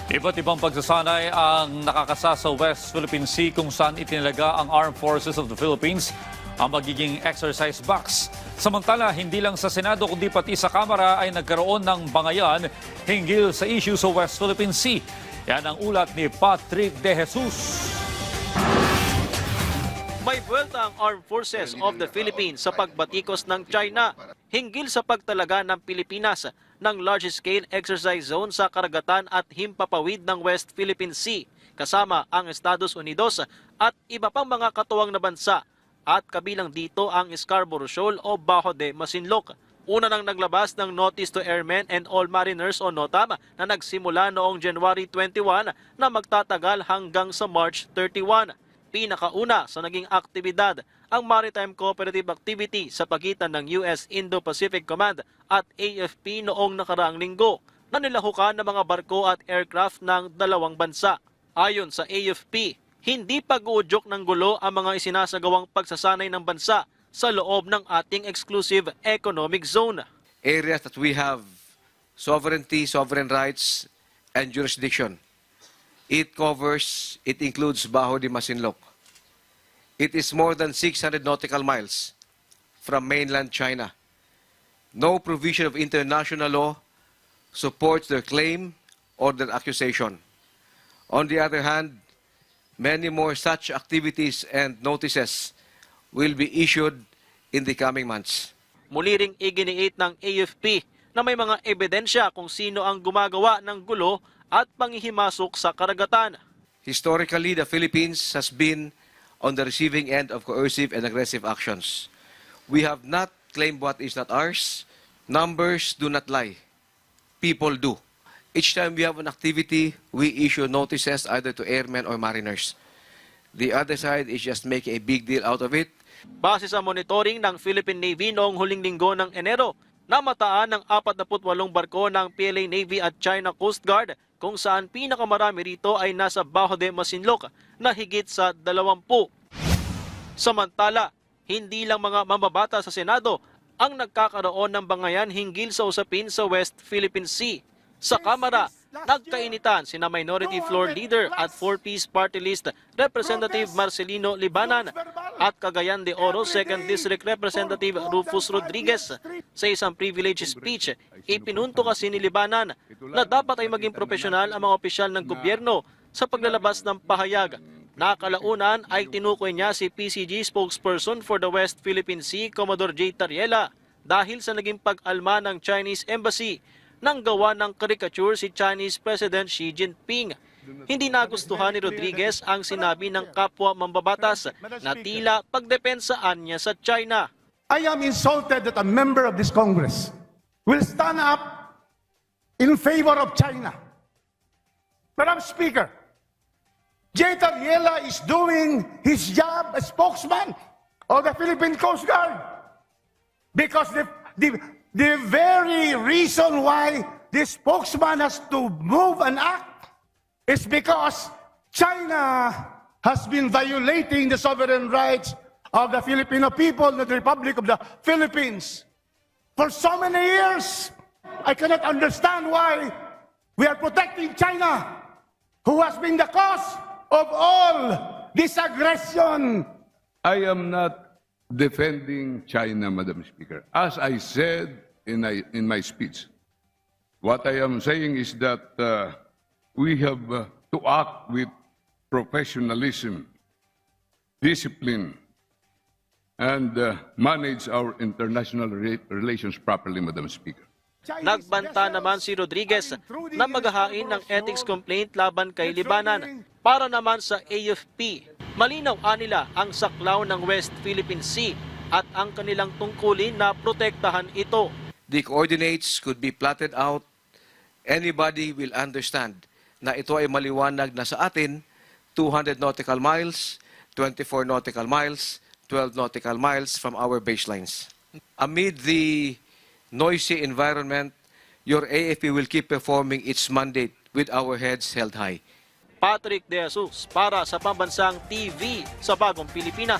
Iba't ibang pagsasanay ang nakakasa sa West Philippine Sea kung saan itinalaga ang Armed Forces of the Philippines ang magiging exercise box. Samantala, hindi lang sa Senado kundi pati sa Kamara ay nagkaroon ng bangayan hinggil sa issue sa West Philippine Sea. Yan ang ulat ni Patrick De Jesus. May buwelta ang Armed Forces of the Philippines sa pagbatikos ng China hinggil sa pagtalaga ng Pilipinas ng large-scale exercise zone sa karagatan at himpapawid ng West Philippine Sea kasama ang Estados Unidos at iba pang mga katuwang na bansa at kabilang dito ang Scarborough Shoal o Bajo de Masinloc. Una nang naglabas ng Notice to Airmen and All Mariners o NOTAM na nagsimula noong January 21 na magtatagal hanggang sa March 31. Pinakauna sa naging aktibidad ang Maritime Cooperative Activity sa pagitan ng US Indo-Pacific Command at AFP noong nakaraang linggo na nilahukan ng mga barko at aircraft ng dalawang bansa. Ayon sa AFP, hindi pag-uudyok ng gulo ang mga isinasagawang pagsasanay ng bansa sa loob ng ating exclusive economic zone. Areas that we have sovereignty, sovereign rights, and jurisdiction. It includes Bajo de Masinloc. It is more than 600 nautical miles from mainland China. No provision of international law supports their claim or their accusation. On the other hand, many more such activities and notices will be issued in the coming months. Muli ring iginiit ng AFP na may mga ebidensya kung sino ang gumagawa ng gulo at panghihimasok sa karagatan. Historically, the Philippines has been on the receiving end of coercive and aggressive actions. We have not claimed what is not ours. Numbers do not lie. People do. Each time we have an activity, we issue notices either to airmen or mariners. The other side is just making a big deal out of it. Base sa monitoring ng Philippine Navy noong huling linggo ng Enero, namataan ng 48 barko ng PLA Navy at China Coast Guard kung saan pinakamarami rito ay nasa Bajo de Masinloc na higit sa 20. Samantala, hindi lang mga mamabata sa Senado ang nagkakaroon ng bangayan hinggil sa usapin sa West Philippine Sea. Sa Kamara, nagkainitan sina Minority Floor Leader at 4-piece Party List Representative Marcelino Libanan at Cagayan de Oro 2nd District Representative Rufus Rodriguez. Sa isang privilege speech, ipinunto kasi ni Libanan na dapat ay maging profesional ang mga opisyal ng gobyerno sa paglalabas ng pahayag. Nakalaunan ay tinukoy niya si PCG spokesperson for the West Philippine Sea, Commodore J. Tariela, dahil sa naging pag-alma ng Chinese Embassy nang gawa ng caricature si Chinese President Xi Jinping. Hindi nagustuhan ni Rodriguez ang sinabi ng kapwa mambabatas na tila pagdepensaan niya sa China. I am insulted that a member of this Congress will stand up in favor of China. Madam Speaker, J. Tariela is doing his job as spokesman of the Philippine Coast Guard because the very reason why this spokesman has to move and act is because China has been violating the sovereign rights of the Filipino people, the Republic of the Philippines. For so many years, I cannot understand why we are protecting China, who has been the cause of all this aggression. I am not defending China, Madam Speaker. As I said in my speech, what I am saying is that we have to act with professionalism, discipline, and manage our international relations properly, Madam Speaker. Nagbanta naman si Rodriguez na maghahain ng ethics complaint laban kay Libanan. Para naman sa AFP, malinaw nila ang saklaw ng West Philippine Sea at ang kanilang tungkulin na protektahan ito. The coordinates could be plotted out. Anybody will understand na ito ay maliwanag na sa atin 200 nautical miles, 24 nautical miles, 12 nautical miles from our baselines. Amid the noisy environment, your AFP will keep performing its mandate with our heads held high. Patrick De Jesus para sa Pambansang TV sa Bagong Pilipinas.